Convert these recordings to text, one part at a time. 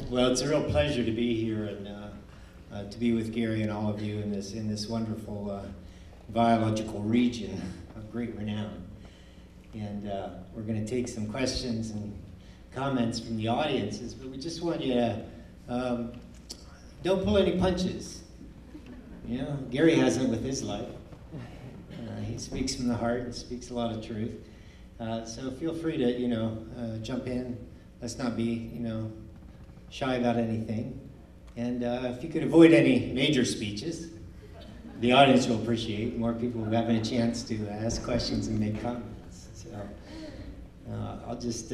Well, it's a real pleasure to be here and to be with Gary and all of you in this wonderful biological region of great renown. And we're going to take some questions and comments from the audiences, but we just want you to don't pull any punches. You know, Gary hasn't with his life. He speaks from the heart and speaks a lot of truth. So feel free to, jump in. Let's not be, shy about anything. And if you could avoid any major speeches, the audience will appreciate more people having a chance to ask questions and make comments. So I'll just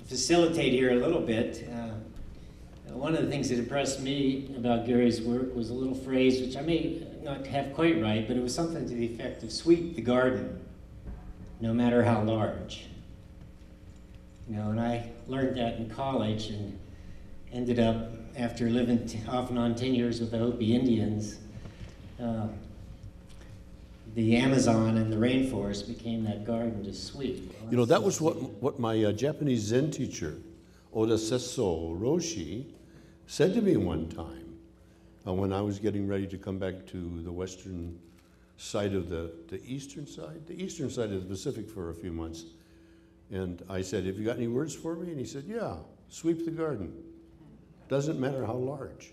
facilitate here a little bit. One of the things that impressed me about Gary's work was a little phrase, which I may not have quite right, but it was something to the effect of sweep the garden, no matter how large. And I learned that in college and ended up, after living off and on 10 years with the Hopi Indians, the Amazon and the rainforest became that garden to sweep. That was what my Japanese Zen teacher, Oda Sesso Roshi, said to me one time when I was getting ready to come back to the western side of the eastern side of the Pacific for a few months. And I said, "Have you got any words for me?" And he said, "Yeah, sweep the garden. Doesn't matter how large."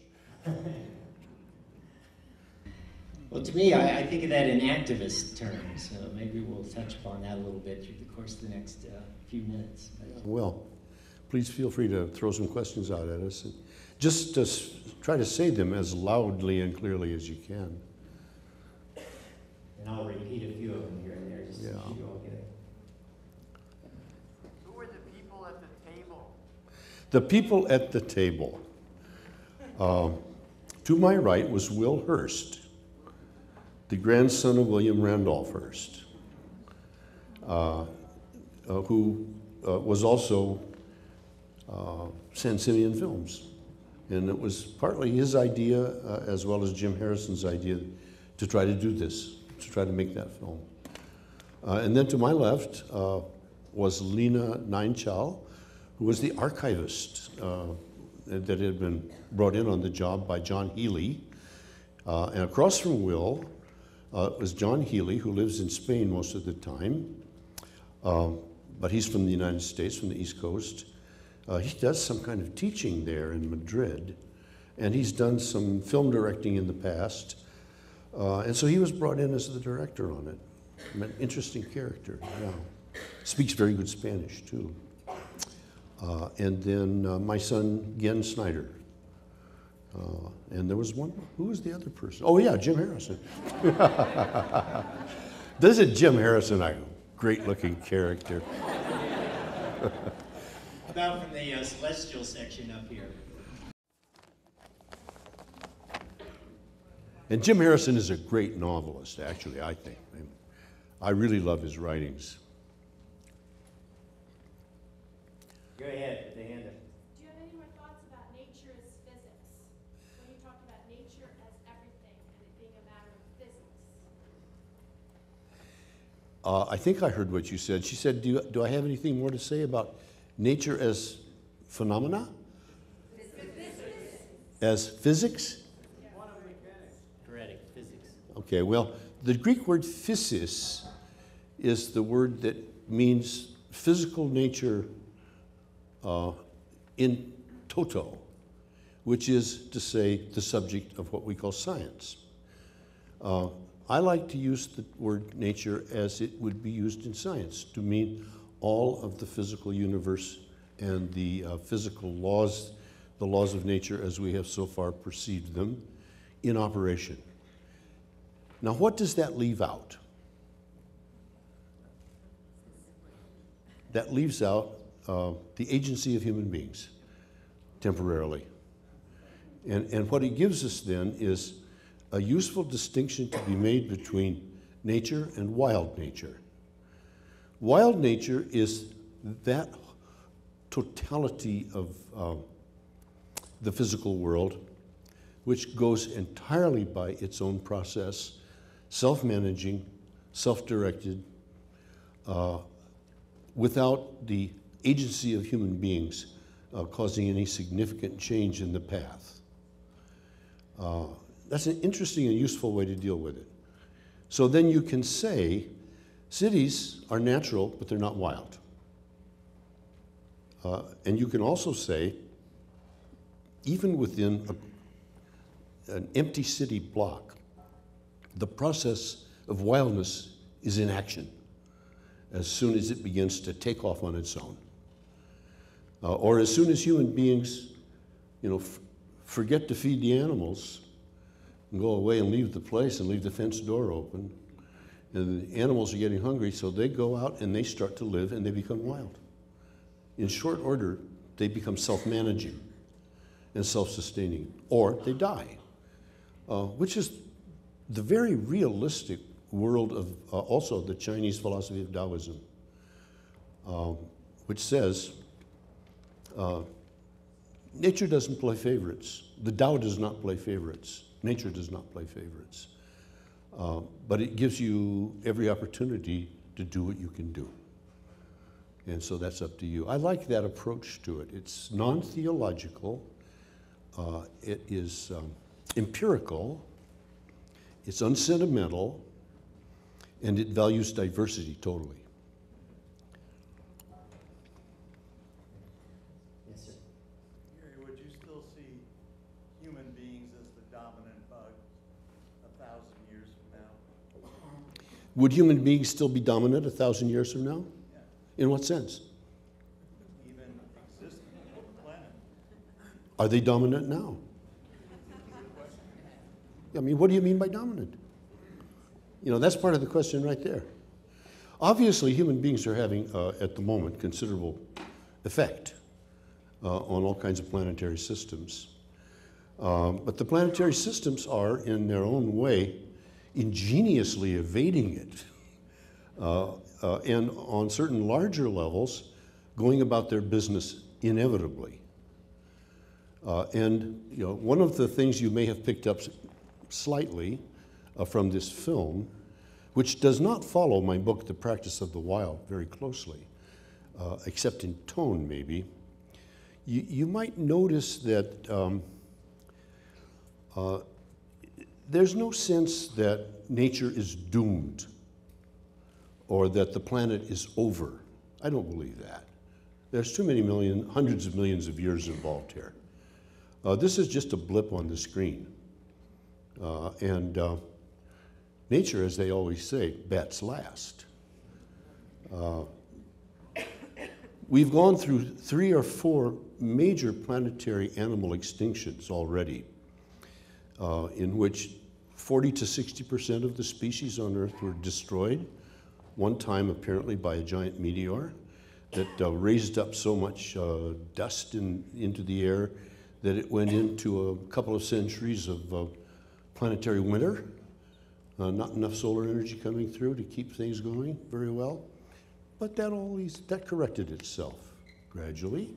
Well, to me, I think of that in activist terms, so maybe we'll touch upon that a little bit through the course of the next few minutes. Well, please feel free to throw some questions out at us. Just try to say them as loudly and clearly as you can. And I'll repeat a few of them here and there, just so you all get it. Who were the people at the table? The people at the table. To my right was Will Hearst, the grandson of William Randolph Hearst, who was also San Simeon Films. And it was partly his idea, as well as Jim Harrison's idea, to try to do this, to try to make that film. And then to my left was Lena Neinchal, who was the archivist that had been brought in on the job by John Healy. And across from Will was John Healy, who lives in Spain most of the time, but he's from the United States, from the East Coast. He does some kind of teaching there in Madrid, and he's done some film directing in the past. And so he was brought in as the director on it. An interesting character, yeah. Speaks very good Spanish, too. And then my son, Gen Snyder. And there was one, who was the other person? Oh yeah, Jim Harrison. Doesn't Jim Harrison a great-looking character? About from the celestial section up here. And Jim Harrison is a great novelist, actually, I think. I really love his writings. Go ahead, the hand up. Do you have any more thoughts about nature as physics? When you talk about nature as everything and it being a matter of physics. I think I heard what you said. She said, do I have anything more to say about nature as phenomena? As physics? Correct, physics. Okay, well, the Greek word physis is the word that means physical nature in toto, which is to say the subject of what we call science. I like to use the word nature as it would be used in science, to mean all of the physical universe and the physical laws, the laws of nature as we have so far perceived them, in operation. Now, what does that leave out? That leaves out the agency of human beings, temporarily. And what it gives us then is a useful distinction to be made between nature and wild nature. Wild nature is that totality of the physical world which goes entirely by its own process, self-managing, self-directed, without the agency of human beings causing any significant change in the path. That's an interesting and useful way to deal with it. So then you can say, cities are natural, but they're not wild. And you can also say, even within an empty city block, the process of wildness is in action as soon as it begins to take off on its own. Or as soon as human beings, forget to feed the animals and go away and leave the place and leave the fence door open, and the animals are getting hungry, so they go out and they start to live and they become wild. In short order, they become self-managing and self-sustaining, or they die, which is the very realistic world of also the Chinese philosophy of Taoism, which says nature doesn't play favorites. The Tao does not play favorites. Nature does not play favorites. But it gives you every opportunity to do what you can do. And so that's up to you. I like that approach to it. It's non-theological. It is empirical. It's unsentimental. And it values diversity totally. Yes, sir. Gary, would you still see human beings as the dominant bug 1,000 years from now? Would human beings still be dominant 1,000 years from now? Yeah. In what sense? Even existing on the planet? Are they dominant now? I mean, what do you mean by dominant? That's part of the question right there. Obviously, human beings are having, at the moment, considerable effect on all kinds of planetary systems. But the planetary systems are, in their own way, ingeniously evading it. And on certain larger levels, going about their business inevitably. And one of the things you may have picked up slightly from this film, which does not follow my book, The Practice of the Wild, very closely, except in tone maybe, you might notice that there's no sense that nature is doomed or that the planet is over. I don't believe that. There's too many hundreds of millions of years involved here. This is just a blip on the screen. And nature, as they always say, bats last. We've gone through 3 or 4 major planetary animal extinctions already, in which 40 to 60% of the species on Earth were destroyed, one time apparently by a giant meteor that raised up so much dust into the air that it went into a couple of centuries of planetary winter. Not enough solar energy coming through to keep things going very well. But that corrected itself gradually.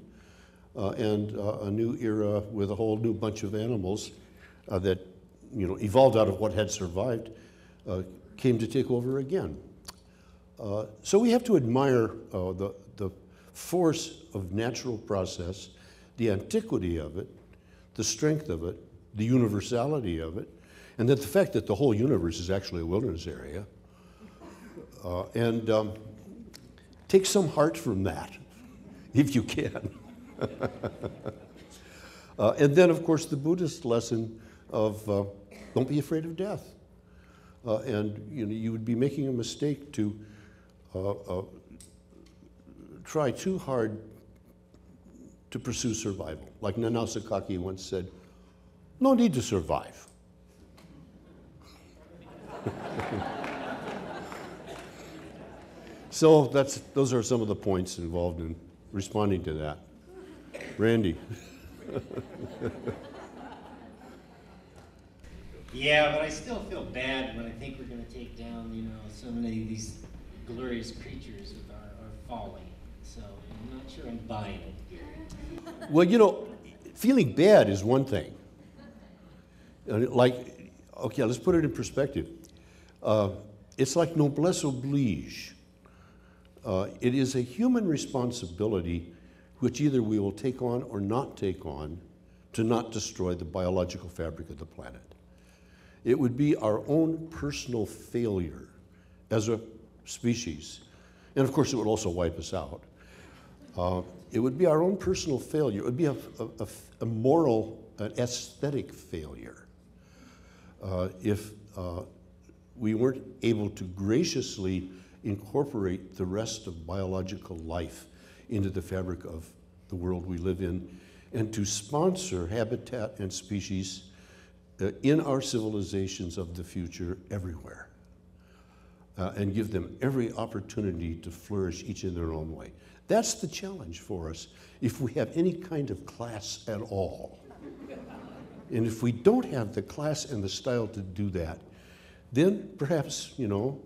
And a new era with a whole new bunch of animals that evolved out of what had survived came to take over again. So we have to admire the force of natural process, the antiquity of it, the strength of it, the universality of it, and that the fact that the whole universe is actually a wilderness area. And take some heart from that, if you can. And then, of course, the Buddhist lesson of don't be afraid of death. And you would be making a mistake to try too hard to pursue survival. Like Nanasakaki once said, no need to survive. So those are some of the points involved in responding to that. Randy. Yeah, but I still feel bad when I think we're going to take down, so many of these glorious creatures with our folly. So I'm not sure I'm buying it, Gary. Well, feeling bad is one thing. Okay, let's put it in perspective. It's like noblesse oblige. It is a human responsibility which either we will take on or not take on to not destroy the biological fabric of the planet. It would be our own personal failure as a species, and of course it would also wipe us out. It would be our own personal failure. It would be a moral, an aesthetic failure if we weren't able to graciously incorporate the rest of biological life into the fabric of the world we live in, and to sponsor habitat and species in our civilizations of the future everywhere, and give them every opportunity to flourish each in their own way. That's the challenge for us if we have any kind of class at all. And if we don't have the class and the style to do that, then perhaps, you know,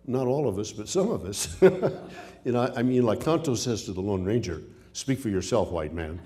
not all of us, but some of us, you know, I mean, like Tonto says to the Lone Ranger, speak for yourself, white man.